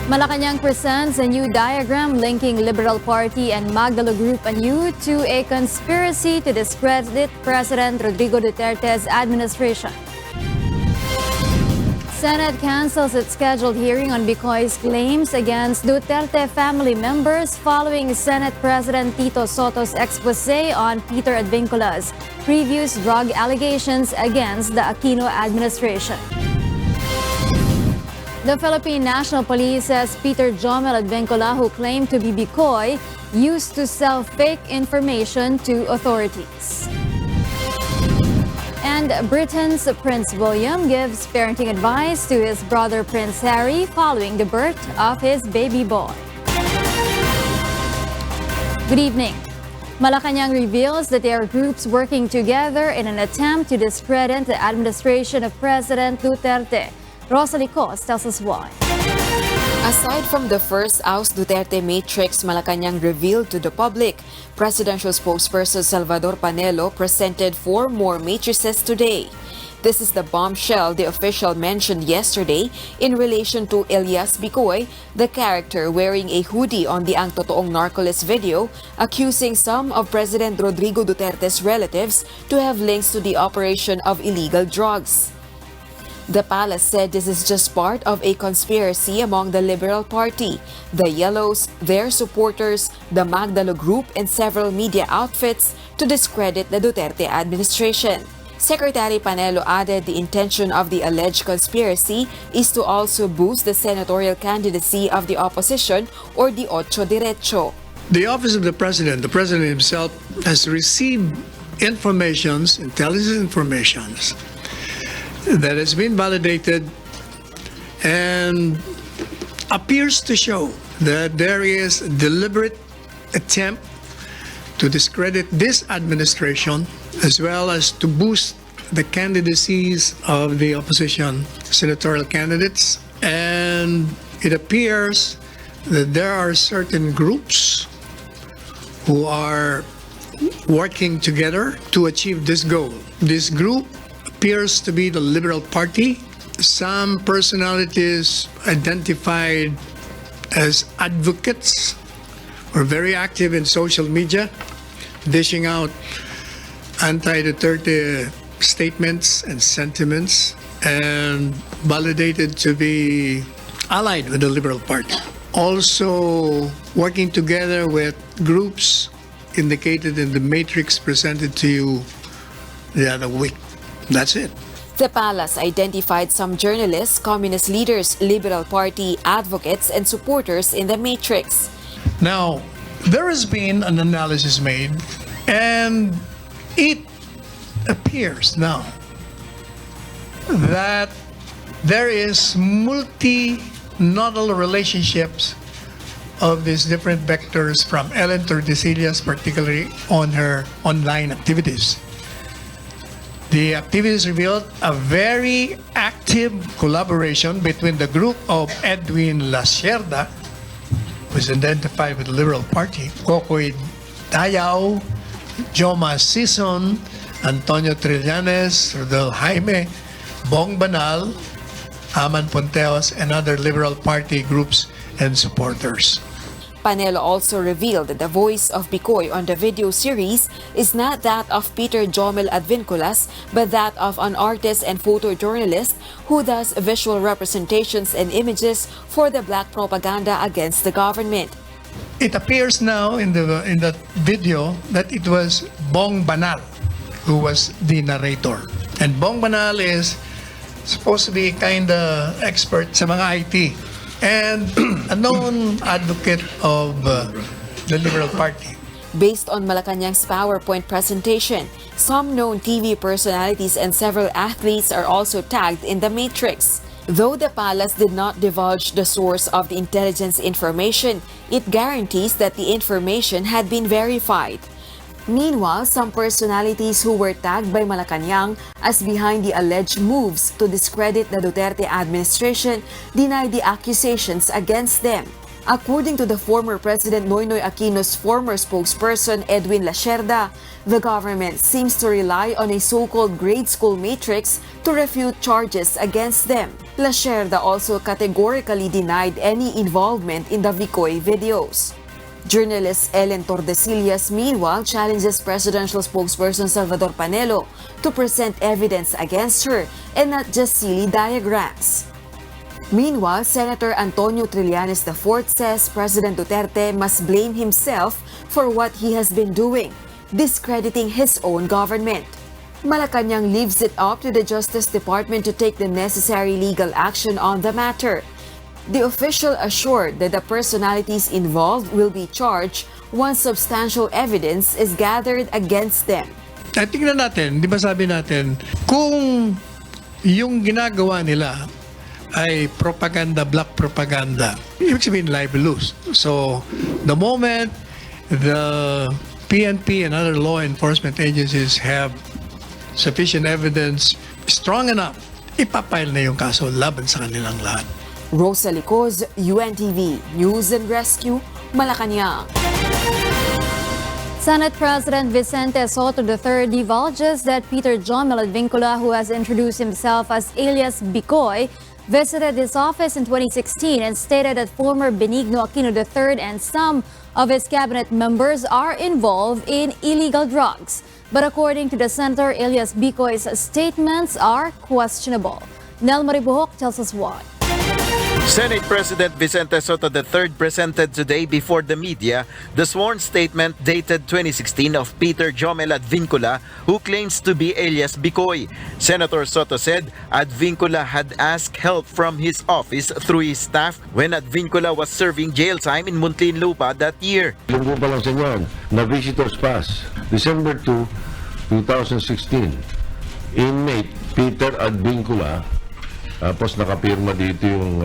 Malacañang presents a new diagram linking Liberal Party and Magdalo Group anew to a conspiracy to discredit President Rodrigo Duterte's administration. Senate cancels its scheduled hearing on BIKOY'S claims against Duterte family members following Senate President Tito Sotto's expose on Peter Advincula's previous drug allegations against the Aquino administration. The Philippine National Police says Peter Jomel Advincula, who claimed to be BIKOY, used to sell fake information to authorities. And Britain's Prince William gives parenting advice to his brother Prince Harry following the birth of his baby boy. Good evening. Malacañang reveals that there are groups working together in an attempt to discredit the administration of President Duterte. Rosalie Cos tells us why. Aside from the first Duterte matrix Malacañang revealed to the public, presidential spokesperson Salvador Panelo presented 4 more matrices today. This is the bombshell the official mentioned yesterday in relation to Elias McCoy, the character wearing a hoodie on the Ang Totoong Narcoles video, accusing some of President Rodrigo Duterte's relatives to have links to the operation of illegal drugs. The palace said this is just part of a conspiracy among the Liberal Party, the Yellows, their supporters, the Magdalo Group, and several media outfits to discredit the Duterte administration. Secretary Panelo added the intention of the alleged conspiracy is to also boost the senatorial candidacy of the opposition or the Ocho Derecho. The office of the president himself, has received intelligence informations that has been validated and appears to show that there is a deliberate attempt to discredit this administration as well as to boost the candidacies of the opposition senatorial candidates. And it appears that there are certain groups who are working together to achieve this goal. This group appears to be the Liberal Party. Some personalities identified as advocates were very active in social media, dishing out anti-Duterte statements and sentiments, and validated to be allied with the Liberal Party. Also working together with groups indicated in the matrix presented to you the other week. That's it. The palace identified some journalists, communist leaders, Liberal Party advocates, and supporters in the matrix. Now, there has been an analysis made, and it appears now that there is multi-nodal relationships of these different vectors from Ellen Tordesillas, particularly on her online activities. The activities revealed a very active collaboration between the group of Edwin Lacerda, who is identified with the Liberal Party, Kokoy Dayao, Joma Sison, Antonio Trillanes, Rodel Jaime, Bong Banal, Aman Ponteos, and other Liberal Party groups and supporters. Panelo also revealed that the voice of BIKOY on the video series is not that of Peter Jomel Advinculas, but that of an artist and photojournalist who does visual representations and images for the black propaganda against the government. It appears now in the video that it was Bong Banal who was the narrator. And Bong Banal is supposed to be kind of expert sa mga IT and a known advocate of the Liberal Party. Based on Malacañang's PowerPoint presentation, some known TV personalities and several athletes are also tagged in the matrix. Though the palace did not divulge the source of the intelligence information, it guarantees that the information had been verified. Meanwhile, some personalities who were tagged by Malacañang as behind the alleged moves to discredit the Duterte administration denied the accusations against them. According to the former President Noynoy Aquino's former spokesperson Edwin Lacerda, the government seems to rely on a so-called grade school matrix to refute charges against them. Lacerda also categorically denied any involvement in the BIKOY videos. Journalist Ellen Tordesillas meanwhile challenges presidential spokesperson Salvador Panelo to present evidence against her and not just silly diagrams. Meanwhile, Senator Antonio Trillanes IV says President Duterte must blame himself for what he has been doing, discrediting his own government. Malacañang leaves it up to the Justice Department to take the necessary legal action on the matter. The official assured that the personalities involved will be charged once substantial evidence is gathered against them. Tingnan natin, di ba sabi natin, kung yung ginagawa nila ay propaganda, black propaganda, ibig sabihin libelous. So, the moment the PNP and other law enforcement agencies have sufficient evidence, strong enough, ipapile na yung kaso laban sa kanilang lahat. Rosa Licoz, UNTV, News and Rescue, Malacañang. Senate President Vicente Sotto III divulges that Peter John Vincula, who has introduced himself as alias Bikoy, visited his office in 2016 and stated that former Benigno Aquino III and some of his cabinet members are involved in illegal drugs. But according to the senator, alias Bikoy's statements are questionable. Nel Maribuhok tells us why. Senate President Vicente Sotto III presented today before the media the sworn statement dated 2016 of Peter Jomel Advincula, who claims to be alias Bikoy. Senator Sotto said Advincula had asked help from his office through his staff when Advincula was serving jail time in Muntinlupa that year. Linggo pa lang sa inyo, na visitors pass, December 2, 2016, inmate Peter Advincula. Tapos nakapirma dito yung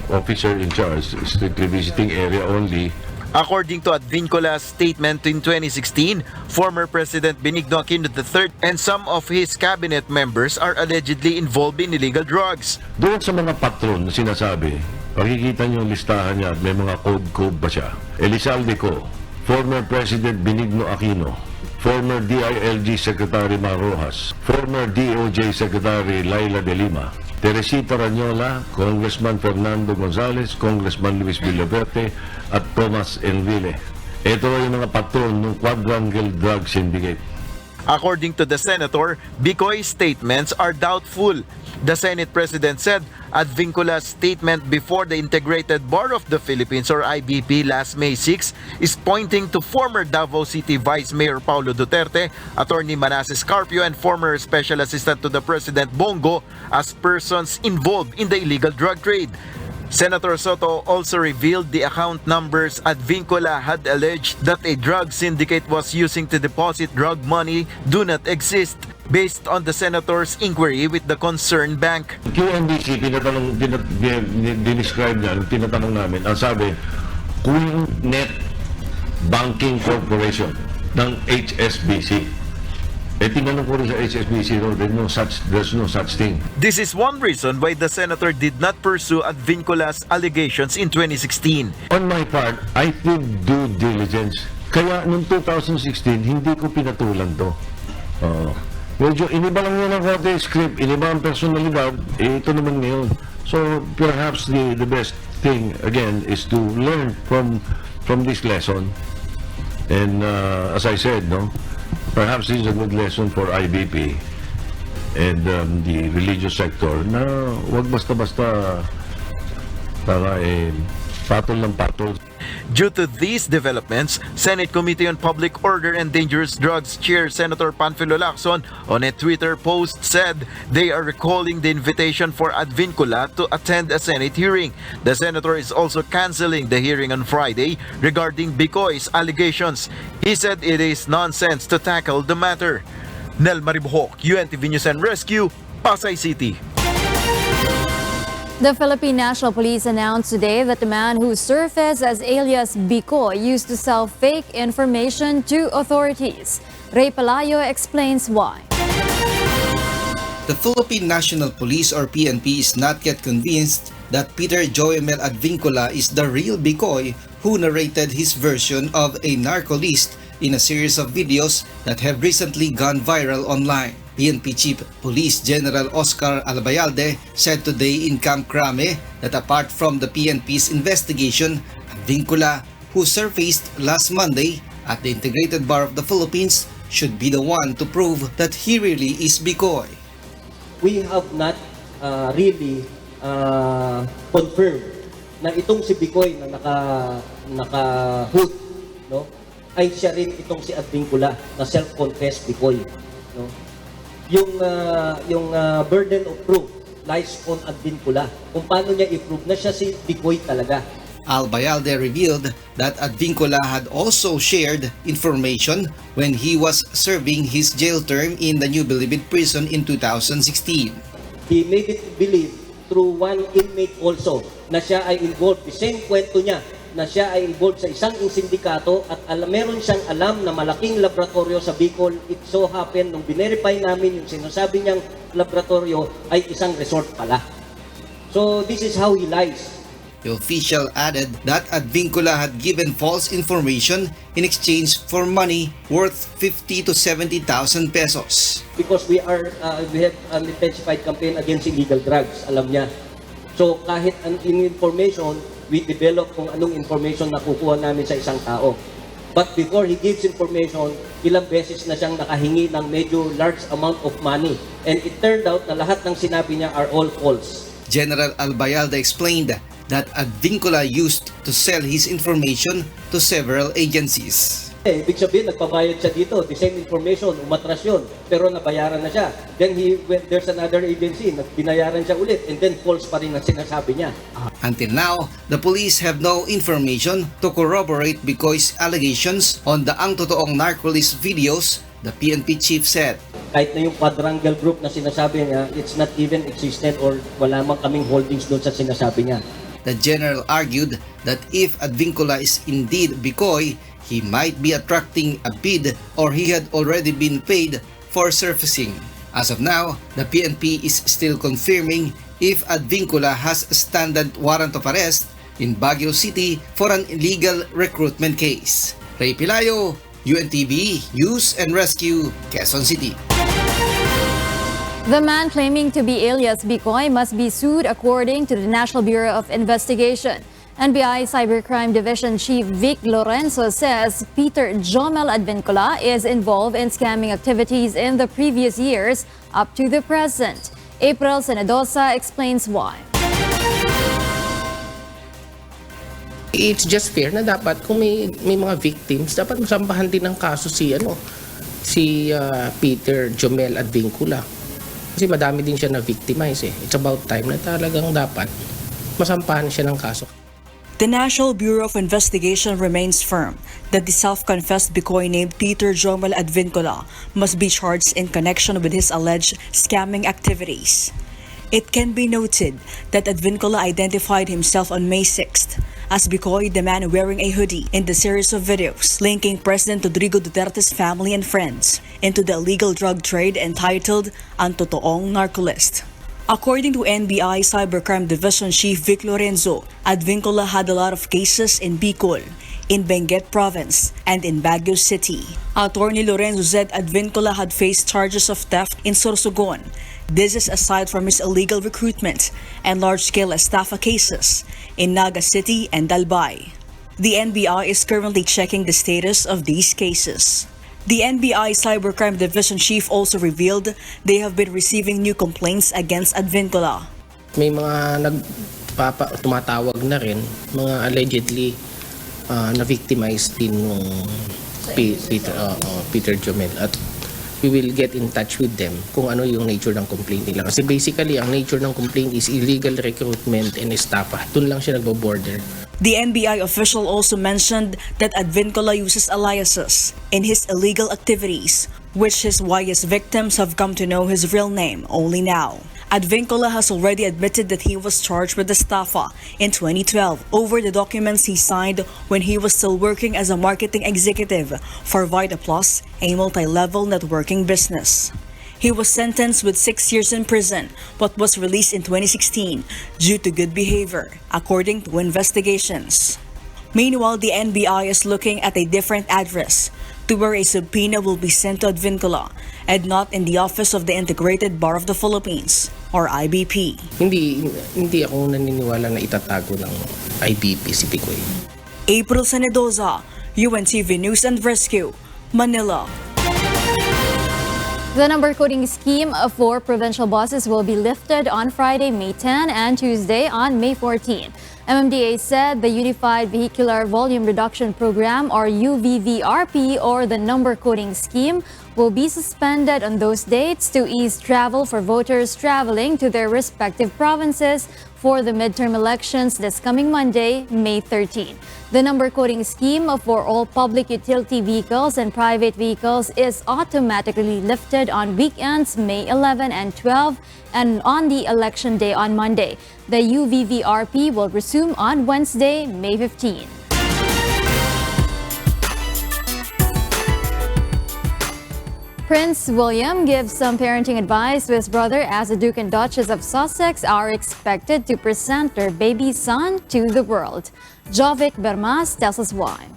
officer in charge, strictly visiting area only. According to Advincula's statement in 2016, former President Benigno Aquino III and some of his cabinet members are allegedly involved in illegal drugs. Doon sa mga patron na sinasabi, makikita niyo yung listahan niya at may mga code pa siya. Elizalde Co, former President Benigno Aquino, former DILG Secretary Mar Rojas, former DOJ Secretary Laila De Lima, Teresita Ranyola, Congressman Fernando Gonzales, Congressman Luis Villaverde, at Thomas Enrile. Ito yung mga patron ng Quadrangle Drug Syndicate. According to the senator, Bikoy's statements are doubtful. The Senate President said Advincula's statement before the Integrated Bar of the Philippines or IBP last May 6 is pointing to former Davao City Vice Mayor Paulo Duterte, Attorney Manasseh Carpio, and former Special Assistant to the President Bongo as persons involved in the illegal drug trade. Senator Sotto also revealed the account numbers Advincula had alleged that a drug syndicate was using to deposit drug money do not exist, based on the senator's inquiry with the concerned bank. QNBC, dinescribe niya, tinatanong namin, ang sabi, Queen Net Banking Corporation ng HSBC. Tinanong ko rin sa HSBC, there's no such thing. This is one reason why the senator did not pursue Advincula's allegations in 2016. On my part, I did due diligence. Kaya noong 2016, hindi ko pinatulan to. Medyo iniba lang yun ang korte script, iniba ang personalidad, ito naman ngayon. So perhaps the best thing again is to learn from this lesson. And as I said, perhaps this is a good lesson for IBP and the religious sector na wag basta-basta para patol ng patol. Due to these developments, Senate Committee on Public Order and Dangerous Drugs Chair Senator Panfilo Lacson on a Twitter post said they are recalling the invitation for Advincula to attend a Senate hearing. The senator is also canceling the hearing on Friday regarding BIKOY'S allegations. He said it is nonsense to tackle the matter. Nel Maribuhok, UNTV News and Rescue, Pasay City. The Philippine National Police announced today that the man who surfaced as alias Bikoy used to sell fake information to authorities. Ray Palayo explains why. The Philippine National Police or PNP is not yet convinced that Peter Joemel Advincula is the real Bikoy who narrated his version of a narco list in a series of videos that have recently gone viral online. PNP Chief Police General Oscar Albayalde said today in Camp Crame that apart from the PNP's investigation, Advincula, who surfaced last Monday at the Integrated Bar of the Philippines, should be the one to prove that he really is Bikoy. We have not really confirmed na itong si Bikoy na naka-hood, no, ay siya rin itong si Advincula na self-confessed Bikoy, no. Yung burden of proof lies on Advincula kung paano niya i-prove na siya si Bikoy talaga. Albayalde revealed that Advincula had also shared information when he was serving his jail term in the New Bilibid prison in 2016. He made it believe through one inmate also na siya ay involved. The same kwento niya na siya ay involved sa isang sindikato at meron siyang alam na malaking laboratorio sa Bicol. It so happened nung binerify namin yung sinasabi niyang laboratorio ay isang resort pala. So this is how he lies. The official added that Advincula had given false information in exchange for money worth 50 to 70,000 pesos. Because we have an intensified campaign against illegal drugs, alam niya. So kahit in information, we develop kung anong information na kukuha namin sa isang tao. But before he gives information, ilang beses na siyang nakahingi ng medyo large amount of money. And it turned out na lahat ng sinabi niya are all false. General Albayalde explained that Advincula used to sell his information to several agencies. Ibig sabihin, nagpabayad siya dito. The same information, umatras yun. Pero nabayaran na siya. Then there's another agency, binayaran siya ulit. And then false pa rin ang sinasabi niya. Until now, the police have no information to corroborate Bikoy's allegations on the Ang Totoong Narcolist videos, the PNP chief said. Kahit na yung quadrangle group na sinasabi niya, it's not even existent or wala mang kaming holdings doon sa sinasabi niya. The general argued that if Advincula is indeed Bikoy, he might be attracting a bid or he had already been paid for surfacing. As of now, the PNP is still confirming if Advincula has a standard warrant of arrest in Baguio City for an illegal recruitment case. Ray Pilayo, UNTV, News and Rescue, Quezon City. The man claiming to be alias Bikoy must be sued according to the National Bureau of Investigation. NBI Cybercrime Division Chief Vic Lorenzo says Peter Jomel Advincula is involved in scamming activities in the previous years up to the present. April Senadosa explains why. It's just fair na dapat kung may mga victims, dapat masambahan din ng kaso si Peter Jomel Advincula. Kasi madami din siya na-victimize eh. It's about time na talagang dapat masampahan siya ng kaso. The National Bureau of Investigation remains firm that the self-confessed Bikoy named Peter Jomel Advincula must be charged in connection with his alleged scamming activities. It can be noted that Advincula identified himself on May 6th as Bikoy, the man wearing a hoodie, in the series of videos linking President Rodrigo Duterte's family and friends into the illegal drug trade entitled Ang Totoong Narcolist. According to NBI Cybercrime Division Chief Vic Lorenzo, Advincula had a lot of cases in Bicol, in Benguet Province, and in Baguio City. Attorney Lorenzo said Advincula had faced charges of theft in Sorsogon. This is aside from his illegal recruitment and large-scale estafa cases in Naga City and Albay. The NBI is currently checking the status of these cases. The NBI Cybercrime Division Chief also revealed they have been receiving new complaints against Advincula. May mga tumatawag na rin, mga allegedly na-victimized din ng Peter Jomel, at we will get in touch with them kung ano yung nature ng complaint nila. Kasi basically, ang nature ng complaint is illegal recruitment and estafa. Doon lang siya nagbo-border. The NBI official also mentioned that Advincula uses aliases in his illegal activities, which is why his victims have come to know his real name only now. Advincula has already admitted that he was charged with estafa in 2012 over the documents he signed when he was still working as a marketing executive for Vita Plus, a multi-level networking business. He was sentenced with 6 years in prison but was released in 2016 due to good behavior, according to investigations. Meanwhile, the NBI is looking at a different address to where a subpoena will be sent to Advincula and not in the office of the Integrated Bar of the Philippines, or IBP. Hindi ako naniniwala na itatago ng IBP si Bikoy. April Senedoza, UNTV News and Rescue, Manila. The number coding scheme for provincial buses will be lifted on Friday, May 10 and Tuesday on May 14. MMDA said the Unified Vehicular Volume Reduction Program, or UVVRP, or the number coding scheme will be suspended on those dates to ease travel for voters traveling to their respective provinces for the midterm elections this coming Monday, May 13. The number coding scheme for all public utility vehicles and private vehicles is automatically lifted on weekends, May 11 and 12, and on the election day on Monday. The UVVRP will resume on Wednesday, May 15. Prince William gives some parenting advice to his brother as the Duke and Duchess of Sussex are expected to present their baby son to the world. Jovic Bermas tells us why.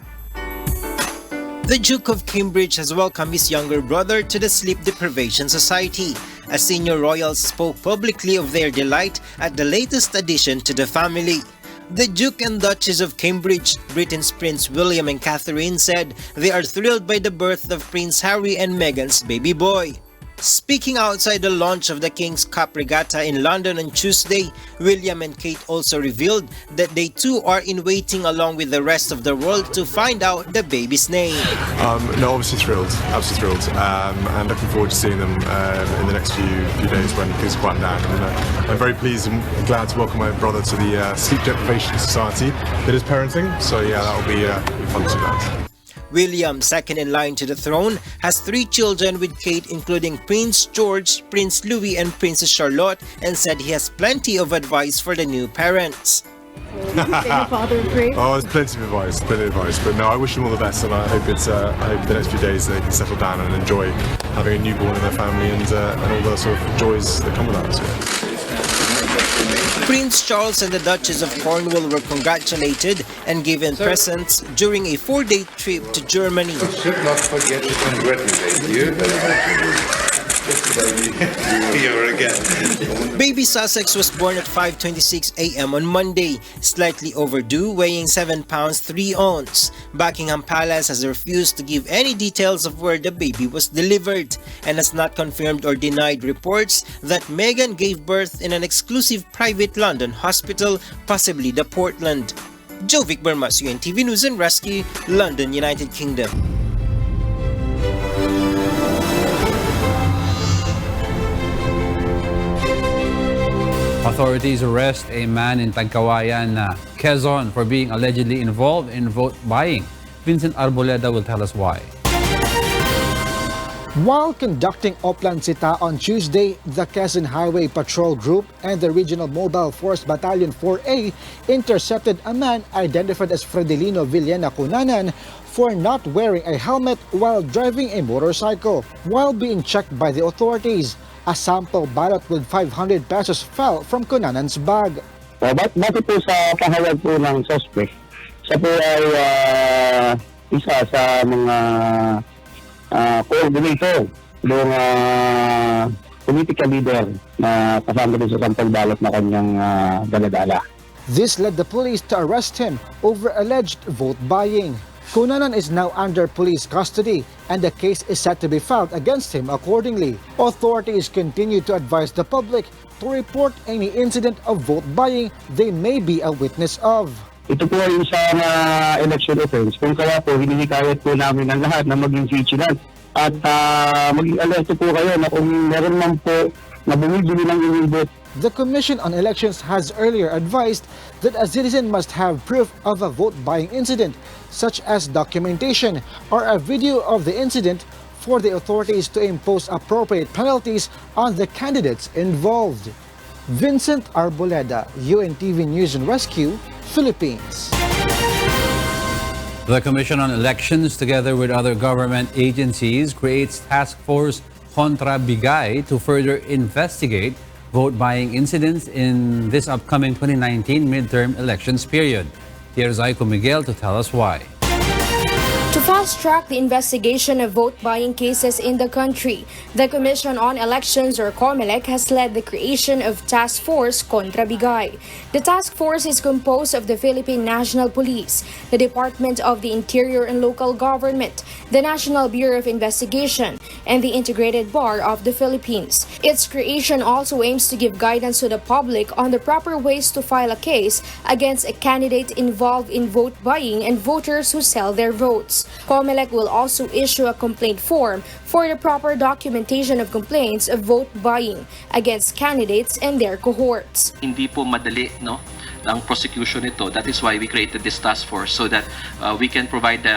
The Duke of Cambridge has welcomed his younger brother to the Sleep Deprivation Society, as senior royals spoke publicly of their delight at the latest addition to the family. The Duke and Duchess of Cambridge, Britain's Prince William and Catherine, said they are thrilled by the birth of Prince Harry and Meghan's baby boy. Speaking outside the launch of the King's Cup Regatta in London on Tuesday, William and Kate also revealed that they too are in waiting along with the rest of the world to find out the baby's name. No, obviously thrilled, absolutely thrilled, and looking forward to seeing them in the next few days when things quiet down. And, I'm very pleased and glad to welcome my brother to the Sleep Deprivation Society that is parenting, so yeah, that'll be fun to see that. William, second in line to the throne, has 3 children with Kate, including Prince George, Prince Louis, and Princess Charlotte, and said he has plenty of advice for the new parents. Oh, there's plenty of advice, but no, I wish them all the best, and I hope the next few days they can settle down and enjoy having a newborn in their family and all the sort of joys that come with that. So. Prince Charles and the Duchess of Cornwall were congratulated and given presents during a 4-day trip to Germany. I should not forget to congratulate you. Here again. Baby Sussex was born at 5:26 a.m. on Monday, slightly overdue, weighing 7 pounds 3 ounces. Buckingham Palace has refused to give any details of where the baby was delivered and has not confirmed or denied reports that Meghan gave birth in an exclusive private London hospital, possibly the Portland. Jovic Bermas, UNTV News and Rescue, London, United Kingdom. Authorities arrest a man in Tagkawayan, Quezon, for being allegedly involved in vote buying. Vincent Arboleda will tell us why. While conducting Oplan Sita on Tuesday, the Quezon Highway Patrol Group and the Regional Mobile Force Battalion 4A intercepted a man identified as Fredelino Villena Cunanan for not wearing a helmet while driving a motorcycle. While being checked by the authorities, a sample ballot with 500 pesos fell from Cunanan's bag. Bakit po sa pahawag po ng suspect? Siya po ay isa sa mga coordinator ng political leader na kasama din sa sample ballot na kanyang daladala. This led the police to arrest him over alleged vote buying. Cunanan is now under police custody and the case is set to be filed against him accordingly. Authorities continue to advise the public to report any incident of vote buying they may be a witness of. Ito po ay isang election offense. Kung kaya po, hinihikayat po namin ang lahat na maging vigilant at maging alerto po kayo na kung meron man po na bumibili ng inyong vote. The Commission on Elections has earlier advised that a citizen must have proof of a vote-buying incident, such as documentation or a video of the incident, for the authorities to impose appropriate penalties on the candidates involved. Vincent Arboleda, UNTV News and Rescue, Philippines. The Commission on Elections, together with other government agencies, creates task force Contrabig to further investigate vote-buying incidents in this upcoming 2019 midterm elections period. Here's Aiko Miguel to tell us why. To fast-track the investigation of vote-buying cases in the country, the Commission on Elections, or COMELEC, has led the creation of Task Force Contrabig. The task force is composed of the Philippine National Police, the Department of the Interior and Local Government, the National Bureau of Investigation, and the Integrated Bar of the Philippines. Its creation also aims to give guidance to the public on the proper ways to file a case against a candidate involved in vote-buying and voters who sell their votes. COMELEC will also issue a complaint form for the proper documentation of complaints of vote buying against candidates and their cohorts. Hindi po madali, no, ang prosecution nito. That is why we created this task force, so that we can provide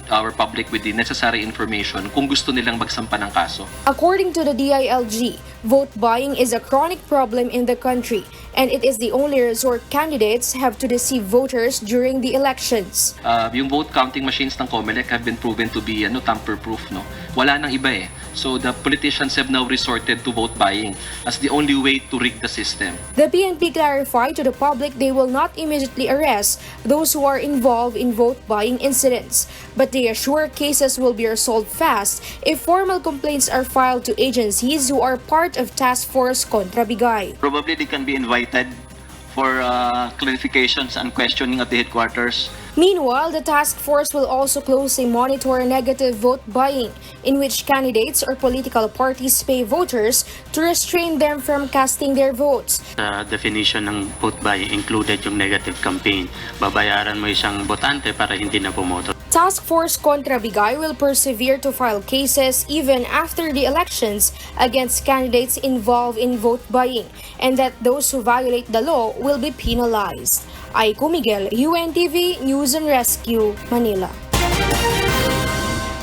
our public with the necessary information kung gusto nilang magsampa ng kaso. According to the DILG, vote buying is a chronic problem in the country, and it is the only resort candidates have to deceive voters during the elections. Yung vote counting machines ng COMELEC have been proven to be tamper-proof, no. Wala nang iba eh. So the politicians have now resorted to vote buying as the only way to rig the system. The PNP clarified to the public they will not immediately arrest those who are involved in vote buying incidents, but they assure cases will be resolved fast if formal complaints are filed to agencies who are part of Task Force Contrabig. Probably they can be invited for clarifications and questioning at the headquarters. Meanwhile, the task force will also closely monitor negative vote buying, in which candidates or political parties pay voters to restrain them from casting their votes. The definition ng vote buying included yung negative campaign. Babayaran mo isang botante para hindi na pumoto. Task Force Contrabig will persevere to file cases even after the elections against candidates involved in vote buying, and that those who violate the law will be penalized. Aiko Miguel, UNTV News and Rescue, Manila.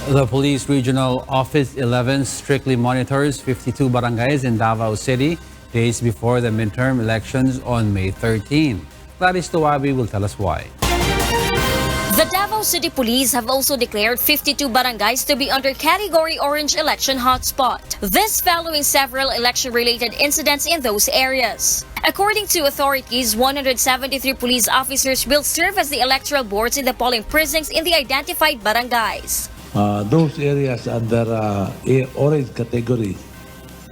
The Police Regional Office 11 strictly monitors 52 barangays in Davao City days before the midterm elections on May 13. Clarice Tuwabi will tell us why. The Davao City Police have also declared 52 barangays to be under Category Orange election hotspot. This following several election-related incidents in those areas. According to authorities, 173 police officers will serve as the electoral boards in the polling precincts in the identified barangays. Those areas under orange category,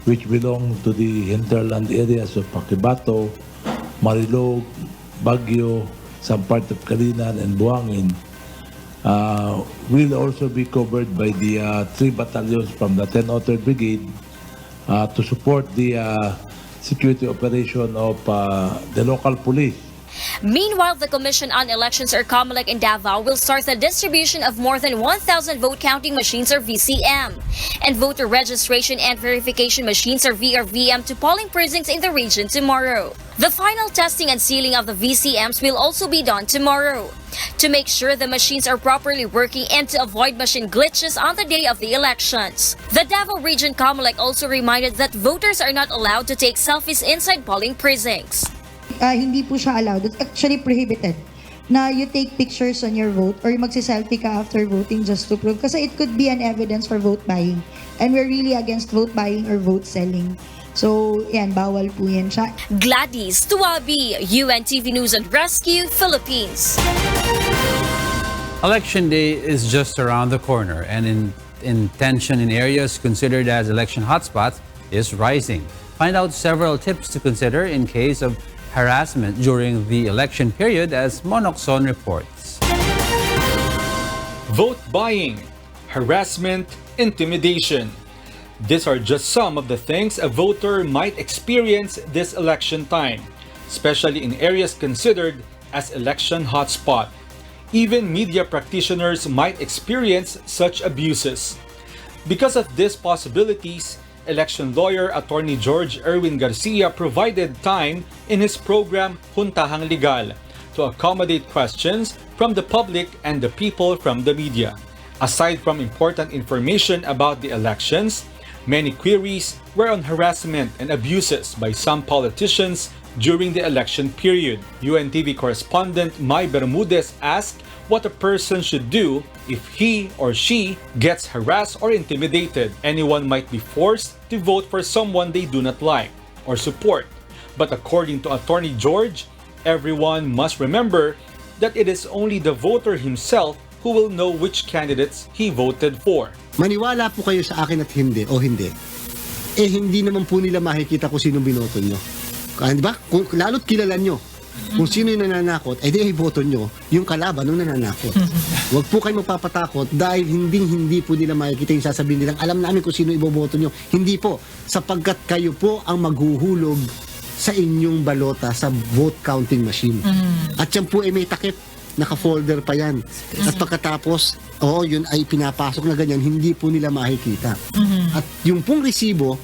which belong to the hinterland areas of Paquibato, Marilog, Baguio, some part of Calinan and Buangin, will also be covered by the 3 battalions from the 10th Author Brigade to support the security operation of the local police. Meanwhile, the Commission on Elections, or COMELEC, in Davao will start the distribution of more than 1,000 vote counting machines, or VCM, and voter registration and verification machines, or VRVM, to polling precincts in the region tomorrow. The final testing and sealing of the VCMs will also be done tomorrow to make sure the machines are properly working and to avoid machine glitches on the day of the elections. The Davao Region COMELEC also reminded that voters are not allowed to take selfies inside polling precincts. Hindi po siya allowed. It's actually prohibited na you take pictures on your vote or magsiselfie ka after voting just to prove. Kasi it could be an evidence for vote buying. And we're really against vote buying or vote selling. So, yan, bawal po yan siya. Gladys Tuwabi, UNTV News and Rescue, Philippines. Election day is just around the corner, and tension in areas considered as election hotspots is rising. Find out several tips to consider in case of harassment during the election period, as Monoxon reports. Vote buying, harassment, intimidation. These are just some of the things a voter might experience this election time, especially in areas considered as election hotspot. Even media practitioners might experience such abuses. Because of these possibilities, election lawyer Attorney George Erwin Garcia provided time in his program Juntahang Legal to accommodate questions from the public and the people from the media. Aside from important information about the elections, many queries were on harassment and abuses by some politicians during the election period. UNTV correspondent Mai Bermudez asked what a person should do if he or she gets harassed or intimidated. Anyone might be forced to vote for someone they do not like or support. But according to Attorney George, everyone must remember that it is only the voter himself who will know which candidates he voted for. Maniwala po kayo sa akin at hindi o hindi. Eh hindi naman po nila makikita kung sino binoto nyo. Di ba? Lalo't kilala nyo. Kung sino yung nananakot, di boto nyo yung kalaban ng nananakot. Huwag po kayo magpapatakot dahil hindi po nila makikita yung sasabihin nilang alam namin kung sino iboboto nyo. Hindi po. Sapagkat kayo po ang maghuhulog sa inyong balota sa vote counting machine. At yan po ay may takip. Naka-folder pa yan. At pagkatapos, yun ay pinapasok na ganyan, hindi po nila makikita. At yung pong resibo,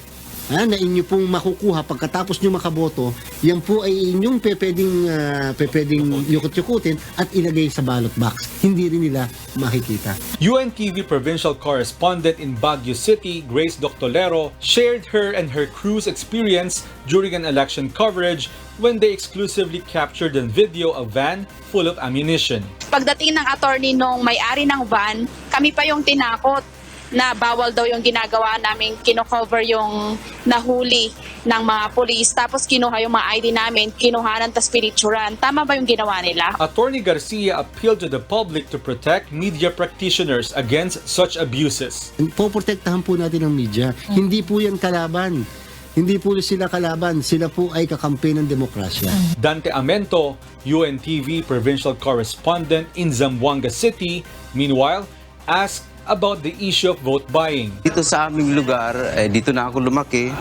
na inyo pong makukuha pagkatapos nyo makaboto, yan po ay inyong pwedeng yukot-yukutin at ilagay sa ballot box. Hindi rin nila makikita. UNTV provincial correspondent in Baguio City, Grace Doctolero, shared her and her crew's experience during an election coverage when they exclusively captured on video a van full of ammunition. Pagdating ng attorney nung may-ari ng van, kami pa yung tinakot na bawal daw yung ginagawa namin, kino-cover yung nahuli ng mga polis, tapos kinuha yung mga ID namin, kinuhanan tas pinituran. Tama ba yung ginawa nila? Attorney Garcia appealed to the public to protect media practitioners against such abuses. Poprotektahan po natin ang media. Hindi po yan kalaban. Hindi po sila kalaban. Sila po ay kakampi ng demokrasya. Dante Amento, UNTV provincial correspondent in Zamboanga City, meanwhile, asked about the issue of vote buying. Dito sa aming lugar, dito na ako lumaki,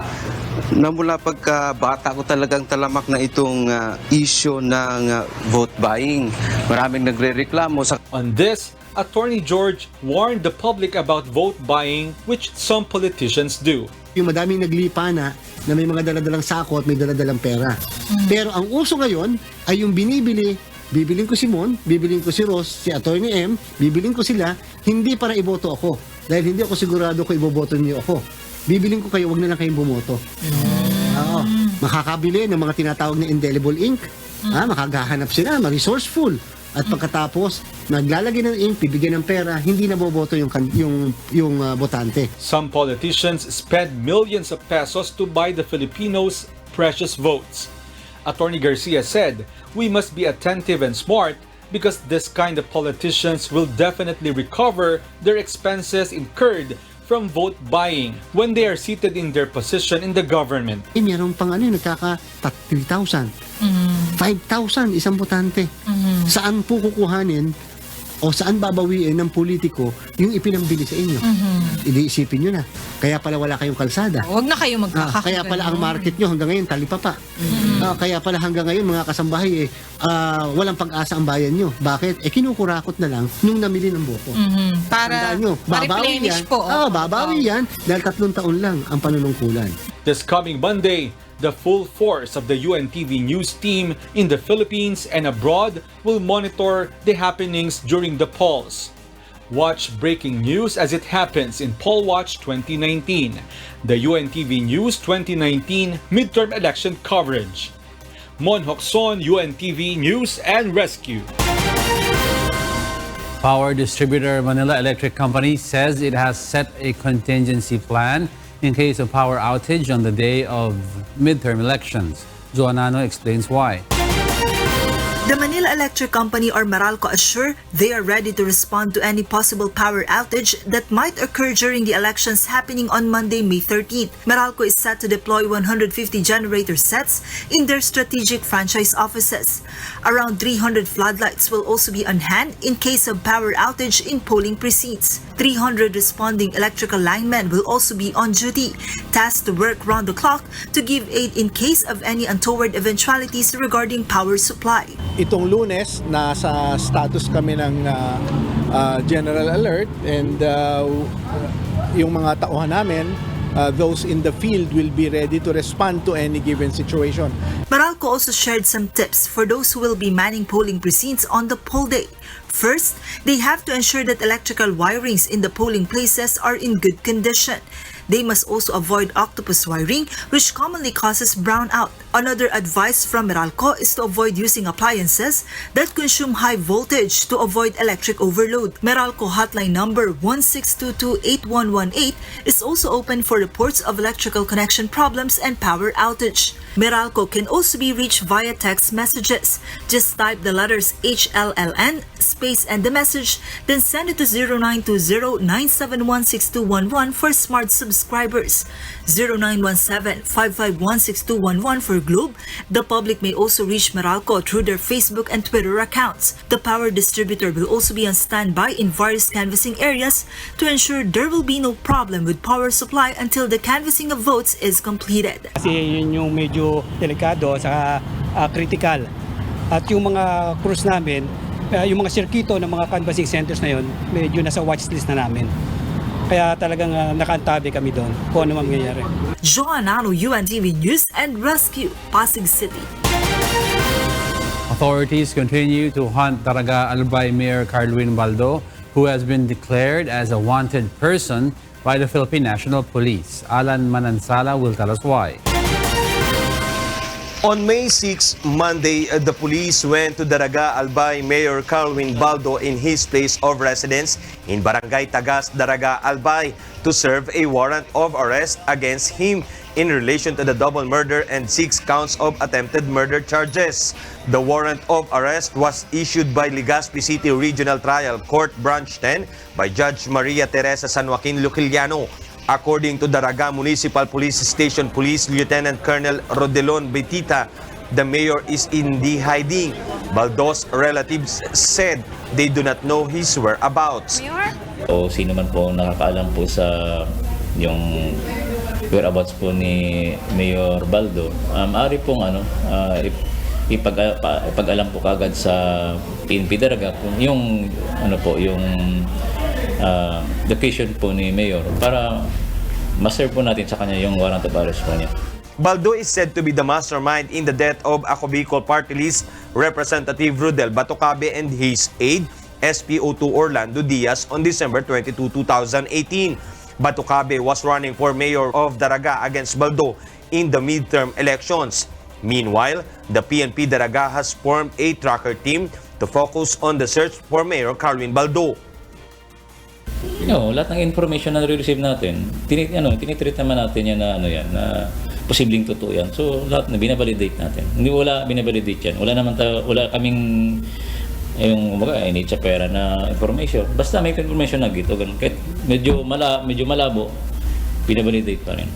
na mula pagkabata ko talagang talamak na itong issue ng vote buying. Maraming nagrereklamo sa... On this, Attorney George warned the public about vote buying, which some politicians do. Yung madaming naglipa na may mga daladalang sako at may daladalang pera. Pero ang uso ngayon ay yung bibiling ko si Mon, bibiling ko si Ross, si Attorney M, bibiling ko sila, hindi para iboto ako. Dahil hindi ako sigurado kung iboboto niyo ako. Bibiling ko kayo, wag na lang kayong bumoto. Makakabili ng mga tinatawag na indelible ink. Makagahanap sila, ma-resourceful. At pagkatapos, naglalagay ng ink, bibigyan ng pera, hindi na boboto yung botante. Some politicians spend millions of pesos to buy the Filipinos' precious votes. Attorney Garcia said, we must be attentive and smart because this kind of politicians will definitely recover their expenses incurred from vote buying when they are seated in their position in the government. Mayroon pang nagkaka 3,000, 5,000 isang botante. Saan po kukuhanin o saan babawiin ng politiko yung ipinambili sa inyo? Iisipin nyo na. Kaya pala wala kayong kalsada. Huwag na kayong magkakakita. Kaya pala ang market nyo hanggang ngayon talipapa. Kaya pala hanggang ngayon mga kasambahay walang pag-asa ang bayan nyo. Bakit? Kinukurakot na lang nung namili ng boto. Para babawi yan. Babawi yan dahil 3 taon lang ang panunungkulan. This coming Monday, the full force of the UNTV news team in the Philippines and abroad will monitor the happenings during the polls. Watch breaking news as it happens in Poll Watch 2019, the UNTV News 2019 midterm election coverage. Mon Hokson, UNTV News and Rescue. Power distributor Manila Electric Company says it has set a contingency plan in case of power outage on the day of midterm elections. Joanano explains why. The Manila Electric Company or Meralco assure they are ready to respond to any possible power outage that might occur during the elections happening on Monday, May 13th. Meralco is set to deploy 150 generator sets in their strategic franchise offices. Around 300 floodlights will also be on hand in case of power outage in polling precincts. 300 responding electrical linemen will also be on duty, tasked to work round the clock to give aid in case of any untoward eventualities regarding power supply. Itong Lunes, nasa status kami ng general alert and yung mga tauhan namin, those in the field will be ready to respond to any given situation. Meralco also shared some tips for those who will be manning polling precincts on the poll day. First, they have to ensure that electrical wirings in the polling places are in good condition. They must also avoid octopus wiring, which commonly causes brownout. Another advice from Meralco is to avoid using appliances that consume high voltage to avoid electric overload. Meralco hotline number 1622-8118 is also open for reports of electrical connection problems and power outage. Meralco can also be reached via text messages. Just type the letters HLLN space and the message, then send it to 0920-971-6211 for smart subscribers, 0917-551-6211 for Globe. The public may also reach Meralco through their Facebook and Twitter accounts. The power distributor will also be on standby in various canvassing areas to ensure there will be no problem with power supply until the canvassing of votes is completed. Kasi yun yung medyo delikado sa critical. At yung mga crews namin, yung mga sirkito ng mga canvassing centers na yun, medyo nasa watchlist na namin. Kaya talagang nakaantabi kami doon kung ano mangyayari. Joanano, UNTV News and Rescue, Pasig City. Authorities continue to hunt Daraga Albay Mayor Carlwin Bardo, who has been declared as a wanted person by the Philippine National Police. Alan Manansala will tell us why. On May 6, Monday, the police went to Daraga Albay Mayor Carlwin Bardo in his place of residence in Barangay Tagas, Daraga Albay to serve a warrant of arrest against him in relation to the double murder and 6 counts of attempted murder charges. The warrant of arrest was issued by Legazpi City Regional Trial Court Branch 10 by Judge Maria Teresa San Joaquin Luciliano. According to Daraga Municipal Police Station Police Lieutenant Colonel Rodelon Betita, the mayor is in the hiding. Bardo's relatives said they do not know his whereabouts. O sino man po nakakaalam po sa yung whereabouts po ni Mayor Bardo, maaari pong ipag-alam po kagad sa PNP Daraga kung yung location po ni Mayor para ma-serve po natin sa kanya yung warrant of arrest po niya. Bardo is said to be the mastermind in the death of Ako Bicol Party List Representative Rodel Batocabe and his aide, SPO2 Orlando Diaz, on December 22, 2018. Batocabe was running for mayor of Daraga against Bardo in the midterm elections. Meanwhile, the PNP Daraga has formed a tracker team to focus on the search for Mayor Carlwin Bardo. Lahat ng information na nare-receive natin, tinitreat naman natin yan na posibleng totoo yan. So, lahat na binabalidate natin. Hindi binabalidate yan. Wala kaming initsa pera na information. Basta may information na gito, ganun. Kahit medyo malabo, binabalidate pa rin.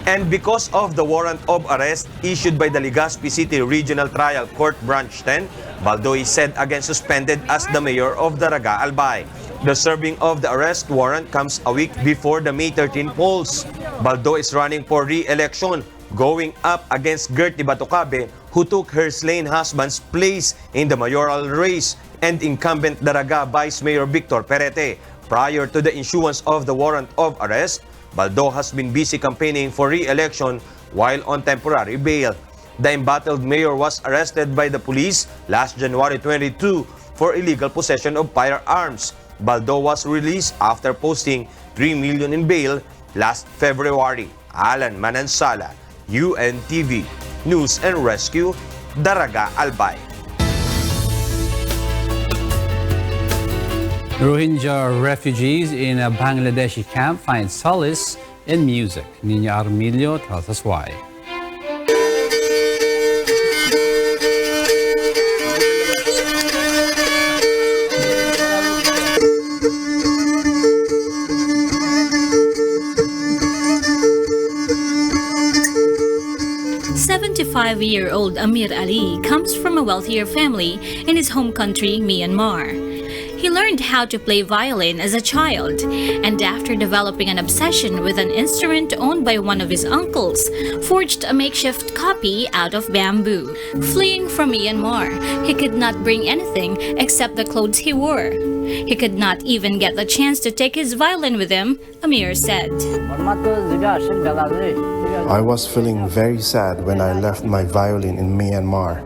And because of the warrant of arrest issued by the Legazpi City Regional Trial Court Branch 10, Bardo is said again suspended as the mayor of Daraga Albay. The serving of the arrest warrant comes a week before the May 13 polls. Bardo is running for re-election, going up against Gertie Batocabe, who took her slain husband's place in the mayoral race, and incumbent Daraga Vice Mayor Victor Perete. Prior to the issuance of the warrant of arrest, Bardo has been busy campaigning for re-election while on temporary bail. The embattled mayor was arrested by the police last January 22 for illegal possession of firearms. Bardo was released after posting 3 million in bail last February. Alan Manansala, UNTV News and Rescue, Daraga Albay. Rohingya refugees in a Bangladeshi camp find solace in music. Nina Armilio tells us why. Five-year-old Amir Ali comes from a wealthier family in his home country, Myanmar. He learned how to play violin as a child, and after developing an obsession with an instrument owned by one of his uncles, forged a makeshift copy out of bamboo. Fleeing from Myanmar, he could not bring anything except the clothes he wore. He could not even get the chance to take his violin with him, Amir said. I was feeling very sad when I left my violin in Myanmar.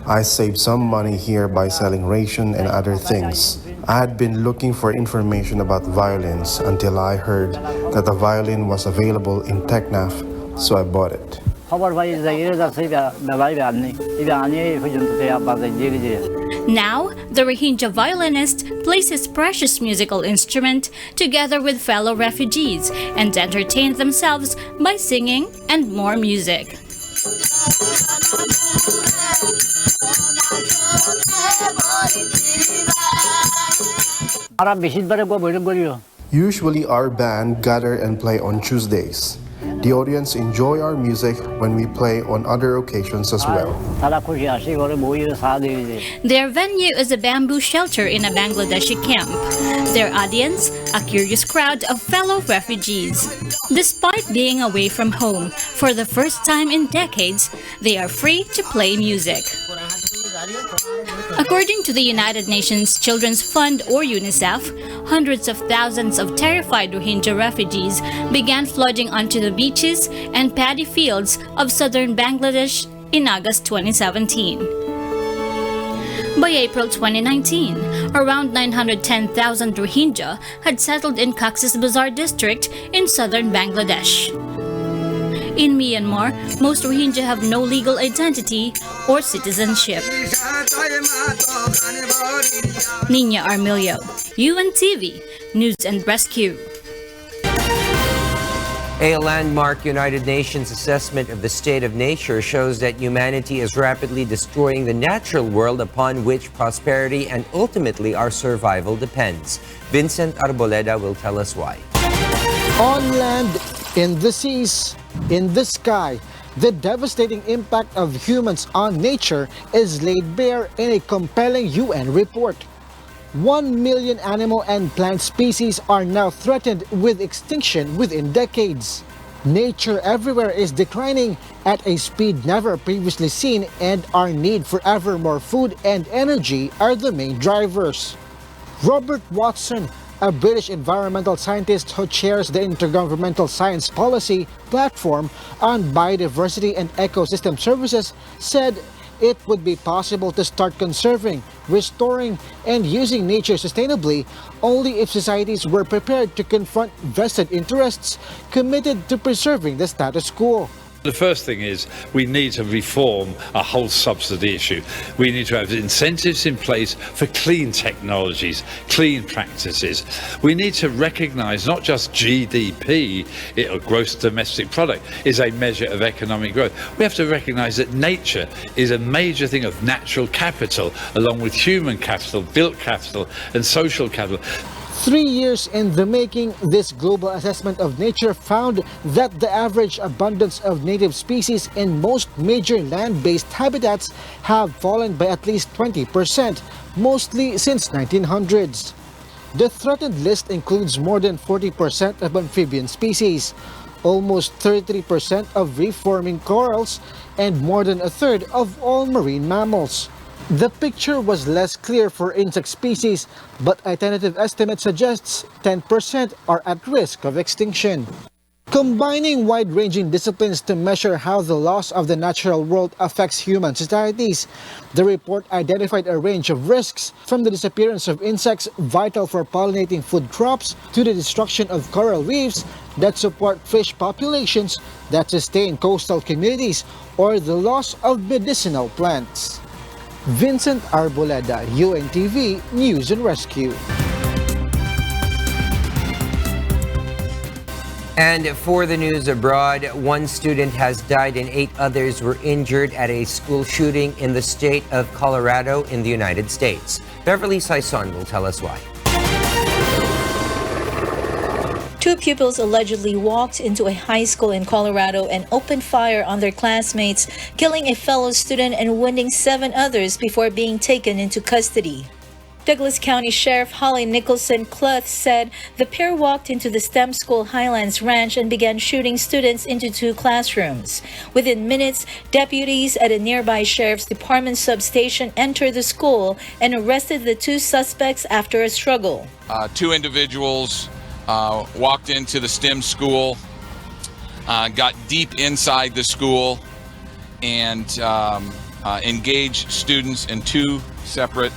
I saved some money here by selling ration and other things. I had been looking for information about violins until I heard that the violin was available in Teknaf, so I bought it. Now, the Rohingya violinist plays his precious musical instrument together with fellow refugees and entertains themselves by singing and more music. Usually our band gather and play on Tuesdays. The audience enjoy our music when we play on other occasions as well. Their venue is a bamboo shelter in a Bangladeshi camp. Their audience, a curious crowd of fellow refugees. Despite being away from home for the first time in decades, they are free to play music. According to the United Nations Children's Fund or UNICEF, hundreds of thousands of terrified Rohingya refugees began flooding onto the beaches and paddy fields of southern Bangladesh in August 2017. By April 2019, around 910,000 Rohingya had settled in Cox's Bazar district in southern Bangladesh. In Myanmar, most Rohingya have no legal identity or citizenship. Nina Armilio, UNTV, News and Rescue. A landmark United Nations assessment of the state of nature shows that humanity is rapidly destroying the natural world upon which prosperity and ultimately our survival depends. Vincent Arboleda will tell us why. On land, in the seas, in the sky, the devastating impact of humans on nature is laid bare in a compelling UN report. 1 million animal and plant species are now threatened with extinction within decades. Nature everywhere is declining at a speed never previously seen, and our need for ever more food and energy are the main drivers. Robert Watson, a British environmental scientist who chairs the Intergovernmental Science Policy Platform on Biodiversity and Ecosystem Services, said it would be possible to start conserving, restoring, and using nature sustainably only if societies were prepared to confront vested interests committed to preserving the status quo. The first thing is we need to reform a whole subsidy issue. We need to have incentives in place for clean technologies, clean practices. We need to recognise not just GDP, or gross domestic product, is a measure of economic growth. We have to recognise that nature is a major thing of natural capital, along with human capital, built capital and social capital. 3 years in the making, this global assessment of nature found that the average abundance of native species in most major land-based habitats have fallen by at least 20%, mostly since 1900s. The threatened list includes more than 40% of amphibian species, almost 33% of reef-forming corals, and more than a third of all marine mammals. The picture was less clear for insect species, but a tentative estimate suggests 10% are at risk of extinction. Combining wide-ranging disciplines to measure how the loss of the natural world affects human societies, the report identified a range of risks, from the disappearance of insects vital for pollinating food crops to the destruction of coral reefs that support fish populations that sustain coastal communities, or the loss of medicinal plants. Vincent Arboleda, UNTV, News and Rescue. And for the news abroad, 1 student has died and 8 others were injured at a school shooting in the state of Colorado in the United States. Beverly Saison will tell us why. 2 pupils allegedly walked into a high school in Colorado and opened fire on their classmates, killing a fellow student and wounding 7 others before being taken into custody. Douglas County Sheriff Holly Nicholson Cluth said the pair walked into the STEM school Highlands Ranch and began shooting students into 2 classrooms. Within minutes, deputies at a nearby sheriff's department substation entered the school and arrested the 2 suspects after a struggle. 2 individuals walked into the STEM school, got deep inside the school, and engaged students in 2 separate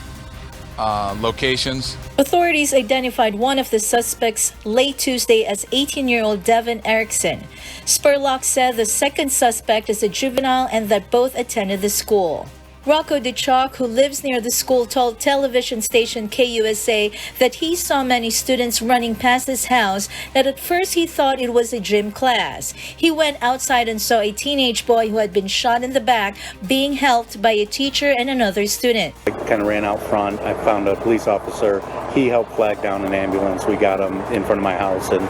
locations. Authorities identified one of the suspects late Tuesday as 18-year-old Devin Erickson. Spurlock said the second suspect is a juvenile and that both attended the school. Rocco DeChalk, who lives near the school, told television station KUSA that he saw many students running past his house, that at first he thought it was a gym class. He went outside and saw a teenage boy who had been shot in the back being helped by a teacher and another student. I kind of ran out front. I found a police officer. He helped flag down an ambulance. We got him in front of my house, and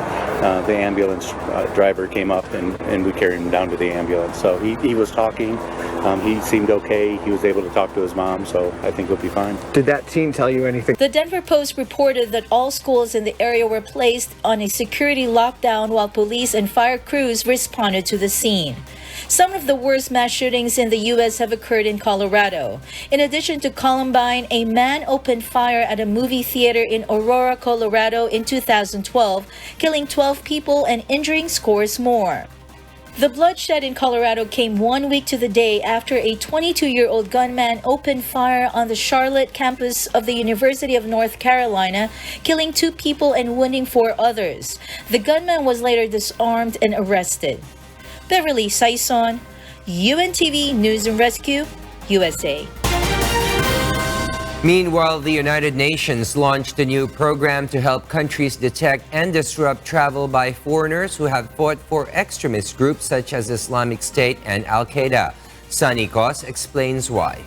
the ambulance driver came up and we carried him down to the ambulance. So he was talking. He seemed okay. He was able to talk to his mom, so I think he'll be fine. Did that teen tell you anything? The Denver Post reported that all schools in the area were placed on a security lockdown while police and fire crews responded to the scene. Some of the worst mass shootings in the U.S. have occurred in Colorado. In addition to Columbine, a man opened fire at a movie theater in Aurora, Colorado in 2012, killing 12 people and injuring scores more. The bloodshed in Colorado came 1 week to the day after a 22-year-old gunman opened fire on the Charlotte campus of the University of North Carolina, killing 2 people and wounding 4 others. The gunman was later disarmed and arrested. Beverly Saison, UNTV News and Rescue, USA. Meanwhile, the United Nations launched a new program to help countries detect and disrupt travel by foreigners who have fought for extremist groups such as Islamic State and Al-Qaeda. Sunny Cos explains why.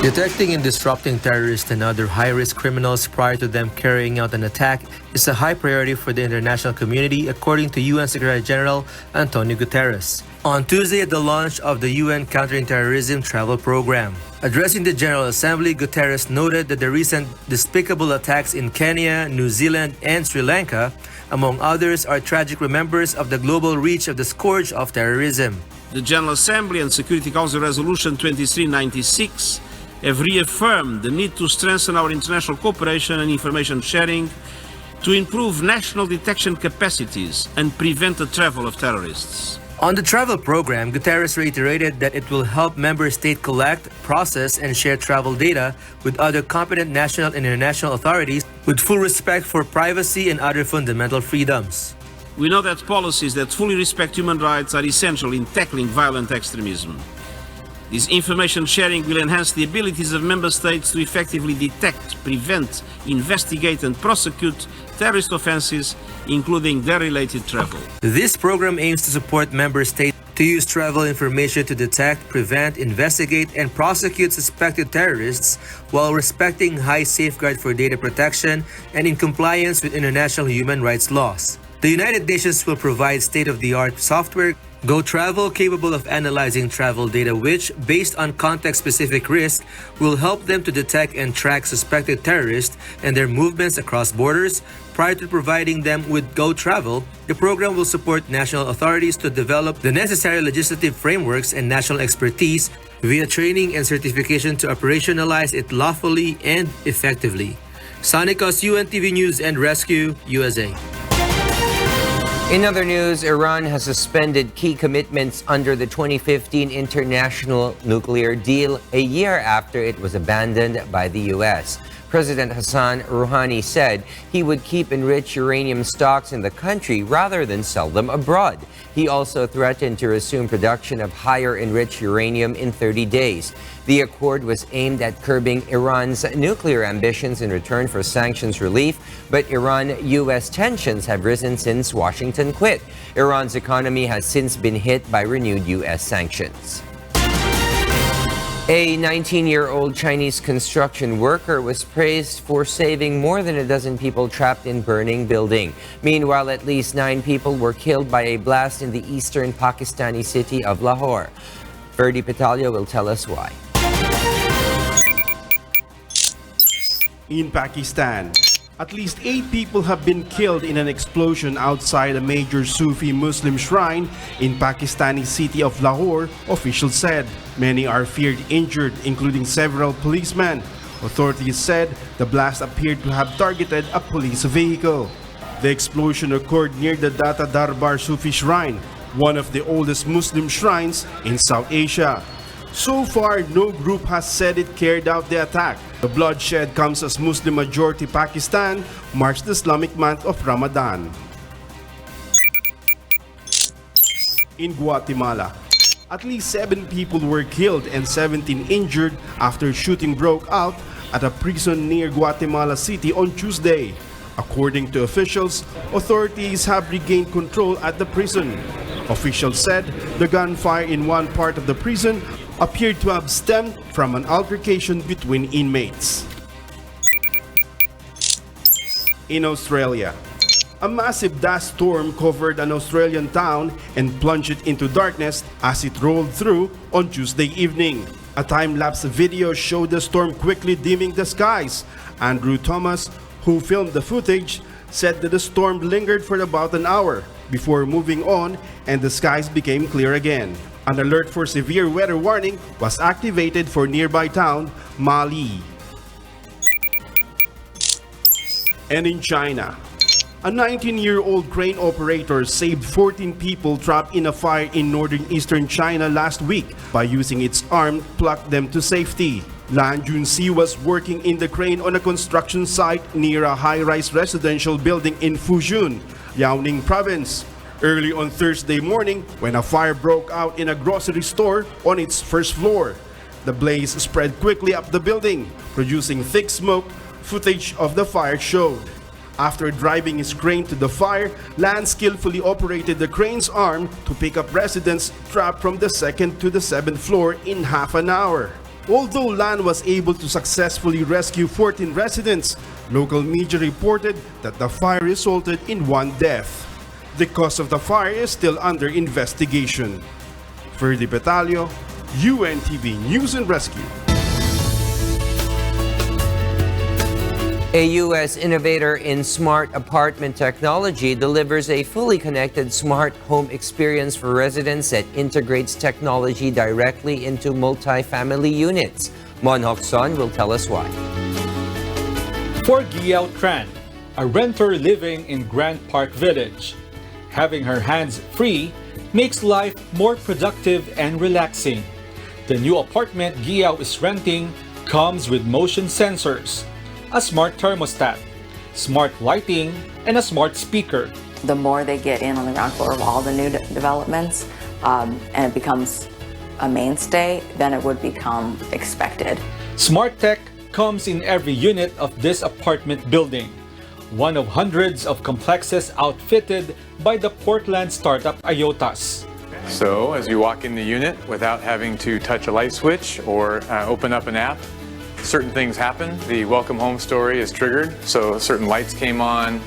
Detecting and disrupting terrorists and other high-risk criminals prior to them carrying out an attack is a high priority for the international community, according to UN Secretary General Antonio Guterres on Tuesday at the launch of the UN Countering Terrorism Travel Program. Addressing the General Assembly, Guterres noted that the recent despicable attacks in Kenya, New Zealand, and Sri Lanka, among others, are tragic reminders of the global reach of the scourge of terrorism. The General Assembly and Security Council Resolution 2396 have reaffirmed the need to strengthen our international cooperation and information sharing to improve national detection capacities and prevent the travel of terrorists. On the travel program, Guterres reiterated that it will help member states collect, process, and share travel data with other competent national and international authorities with full respect for privacy and other fundamental freedoms. We know that policies that fully respect human rights are essential in tackling violent extremism. This information sharing will enhance the abilities of member states to effectively detect, prevent, investigate, and prosecute terrorist offenses, including their related travel. This program aims to support member states to use travel information to detect, prevent, investigate, and prosecute suspected terrorists while respecting high safeguards for data protection and in compliance with international human rights laws. The United Nations will provide state-of-the-art software, GoTravel, capable of analyzing travel data which, based on context-specific risk, will help them to detect and track suspected terrorists and their movements across borders. Prior to providing them with GoTravel, the program will support national authorities to develop the necessary legislative frameworks and national expertise via training and certification to operationalize it lawfully and effectively. Sonicos, UNTV News and Rescue, USA. In other news, Iran has suspended key commitments under the 2015 international nuclear deal a year after it was abandoned by the U.S. President Hassan Rouhani said he would keep enriched uranium stocks in the country rather than sell them abroad. He also threatened to resume production of higher enriched uranium in 30 days. The accord was aimed at curbing Iran's nuclear ambitions in return for sanctions relief, but Iran-U.S. tensions have risen since Washington quit. Iran's economy has since been hit by renewed U.S. sanctions. A 19-year-old Chinese construction worker was praised for saving more than a dozen people trapped in burning building. Meanwhile, at least 9 people were killed by a blast in the eastern Pakistani city of Lahore. Ferdy Petalia will tell us why. In Pakistan, at least 8 people have been killed in an explosion outside a major Sufi Muslim shrine in Pakistani city of Lahore, officials said. Many are feared injured, including several policemen. Authorities said the blast appeared to have targeted a police vehicle. The explosion occurred near the Data Darbar Sufi shrine, one of the oldest Muslim shrines in South Asia. So far, no group has said it carried out the attack. The bloodshed comes as Muslim-majority Pakistan marks the Islamic month of Ramadan. In Guatemala, at least 7 people were killed and 17 injured after shooting broke out at a prison near Guatemala City on Tuesday. According to officials, authorities have regained control at the prison. Officials said the gunfire in one part of the prison appeared to have stemmed from an altercation between inmates. In Australia, a massive dust storm covered an Australian town and plunged it into darkness as it rolled through on Tuesday evening. A time-lapse video showed the storm quickly dimming the skies. Andrew Thomas, who filmed the footage, said that the storm lingered for about an hour before moving on and the skies became clear again. An alert for severe weather warning was activated for nearby town Mali. And in China, a 19-year-old crane operator saved 14 people trapped in a fire in northeastern China last week by using its arm to pluck them to safety. Lan Junxi was working in the crane on a construction site near a high-rise residential building in Fuzhou, Liaoning Province, early on Thursday morning when a fire broke out in a grocery store on its first floor. The blaze spread quickly up the building, producing thick smoke. Footage of the fire showed. After driving his crane to the fire, Lan skillfully operated the crane's arm to pick up residents trapped from the 2nd to the 7th floor in half an hour. Although Lan was able to successfully rescue 14 residents, local media reported that the fire resulted in 1 death. The cause of the fire is still under investigation. Ferdy Betalio, UNTV News and Rescue. A U.S. innovator in smart apartment technology delivers a fully connected smart home experience for residents that integrates technology directly into multi-family units. Mon Hokson will tell us why. For Giao Tran, a renter living in Grand Park Village, having her hands free makes life more productive and relaxing. The new apartment Giao is renting comes with motion sensors, a smart thermostat, smart lighting, and a smart speaker. The more they get in on the ground floor of all the new developments, and it becomes a mainstay, then it would become expected. Smart tech comes in every unit of this apartment building, one of hundreds of complexes outfitted by the Portland startup IOTAS. So as you walk in the unit without having to touch a light switch or open up an app, certain things happen. The welcome home story is triggered, so certain lights came on,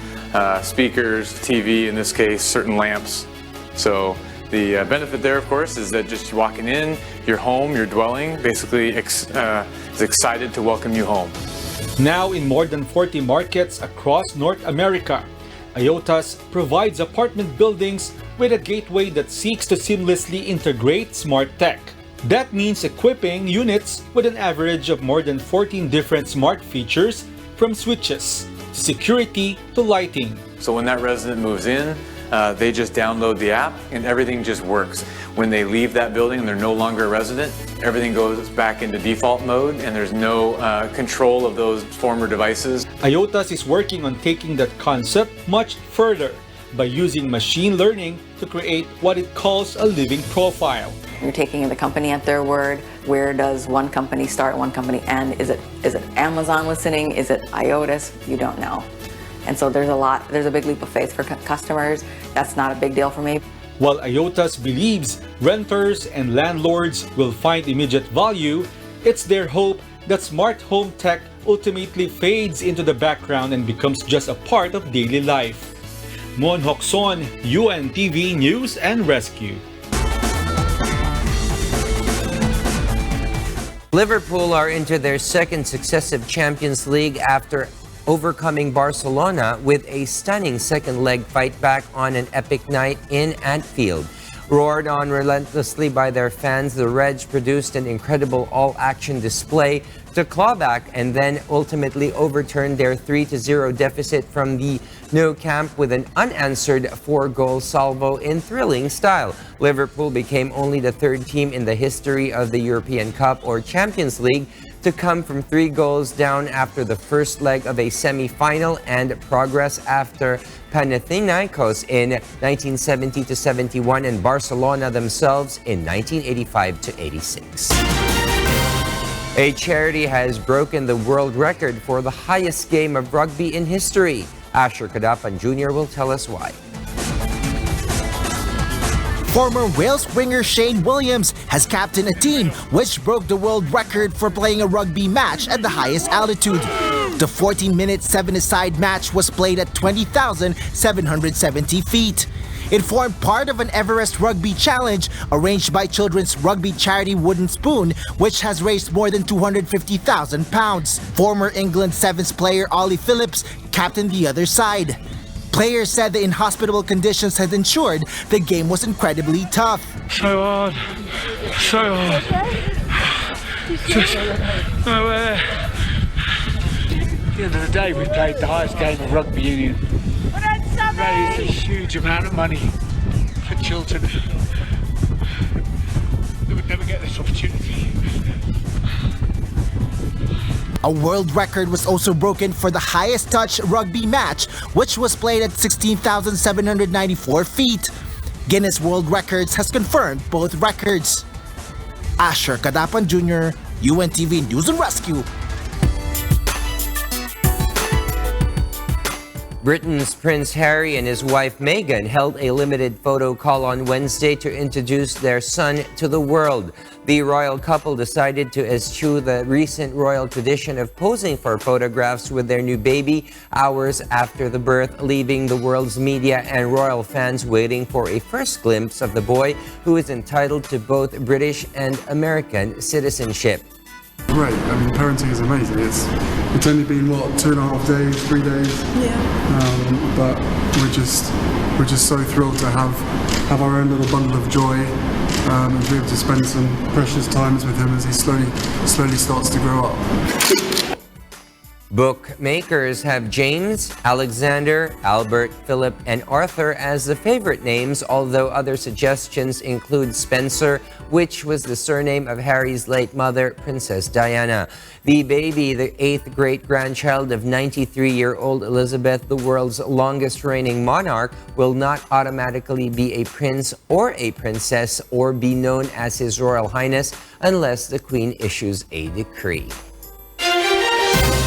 speakers, TV in this case, certain lamps. So the benefit there, of course, is that just walking in, your home, your dwelling, basically is excited to welcome you home. Now in more than 40 markets across North America, IOTAS provides apartment buildings with a gateway that seeks to seamlessly integrate smart tech. That means equipping units with an average of more than 14 different smart features, from switches to security to lighting. So when that resident moves in, they just download the app and everything just works. When they leave that building and they're no longer a resident, everything goes back into default mode and there's no control of those former devices. IOTAS is working on taking that concept much further by using machine learning to create what it calls a living profile. You're taking the company at their word. Where does one company start, one company end? Is it Amazon listening? Is it IOTAS? You don't know. And so there's a big leap of faith for customers. That's not a big deal for me. While IOTAS believes renters and landlords will find immediate value, it's their hope that smart home tech ultimately fades into the background and becomes just a part of daily life. Mon Hokson, UNTV News and Rescue. Liverpool are into their second successive Champions League after overcoming Barcelona with a stunning second leg fight back on an epic night in Anfield. Roared on relentlessly by their fans, the Reds produced an incredible all-action display to claw back and then ultimately overturned their 3-0 deficit from the No Camp with an unanswered 4-goal salvo in thrilling style. Liverpool became only the third team in the history of the European Cup or Champions League to come from 3 goals down after the first leg of a semi-final and progress after Panathinaikos in 1970-71 and Barcelona themselves in 1985-86. A charity has broken the world record for the highest game of rugby in history. Asher Kadapan Jr. will tell us why. Former Wales winger Shane Williams has captained a team which broke the world record for playing a rugby match at the highest altitude. The 14-minute 7-a-side match was played at 20,770 feet. It formed part of an Everest Rugby Challenge arranged by children's rugby charity Wooden Spoon, which has raised more than £250,000. Former England Sevens player Ollie Phillips captained the other side. Players said the inhospitable conditions had ensured the game was incredibly tough. So hard. So hard. Just nowhere. At the end of the day, we played the highest game of rugby union. Raised a huge amount of money for children that would never get this opportunity. A world record was also broken for the highest touch rugby match, which was played at 16,794 feet. Guinness World Records has confirmed both records. Asher Kadapan Jr., UNTV News and Rescue. Britain's Prince Harry and his wife Meghan held a limited photo call on Wednesday to introduce their son to the world. The royal couple decided to eschew the recent royal tradition of posing for photographs with their new baby hours after the birth, leaving the world's media and royal fans waiting for a first glimpse of the boy, who is entitled to both British and American citizenship. Great. I mean, parenting is amazing. It's only been 2.5 days, 3 days. Yeah. But we're just so thrilled to have our own little bundle of joy and be able to spend some precious times with him as he slowly starts to grow up. Bookmakers have James, Alexander, Albert, Philip, and Arthur as the favorite names, although other suggestions include Spencer, which was the surname of Harry's late mother, Princess Diana. The baby, the 8th great-grandchild of 93-year-old Elizabeth, the world's longest-reigning monarch, will not automatically be a prince or a princess or be known as His Royal Highness unless the Queen issues a decree.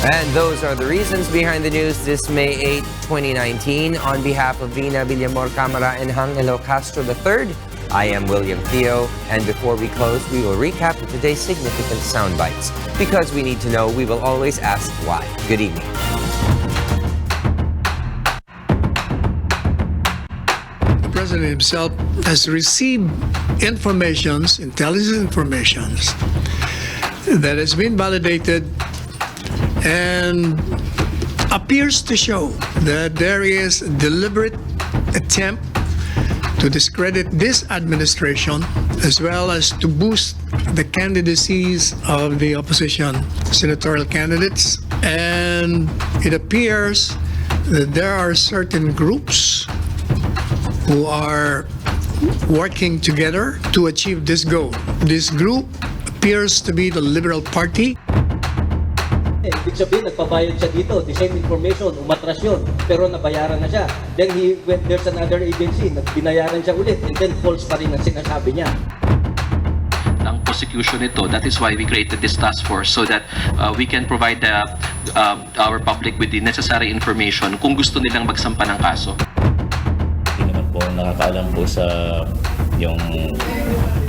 And those are the reasons behind the news this May 8, 2019. On behalf of Vina Villamor Camara and Angelo Castro III, I am William Theo. And before we close, we will recap today's significant sound bites. Because we need to know, we will always ask why. Good evening. The President himself has received intelligence information that has been validated and appears to show that there is a deliberate attempt to discredit this administration as well as to boost the candidacies of the opposition senatorial candidates. And it appears that there are certain groups who are working together to achieve this goal. This group appears to be the Liberal Party. Ibig sabihin, nagpabayad siya dito, the same information, umatras yun, pero nabayaran na siya. Then there's another agency, binayaran siya ulit, and then false pa rin ang sinasabi niya. Ang prosecution nito, that is why we created this task force so that we can provide our public with the necessary information kung gusto nilang magsampa ng kaso. Hindi naman po nakakaalam po sa yung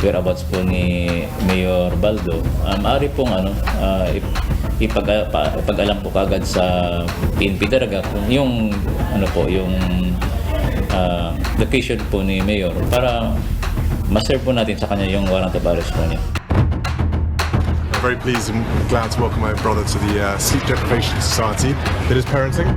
whereabouts po ni Mayor Bardo. Maaari pong ipag-alam po kagad sa PNP talaga kung yung yung location po ni Mayor para ma-serve po natin sa kanya yung warrant of arrest po niya. I'm very pleased and glad to welcome my brother to the Sleep Deprivation Society that is parenting.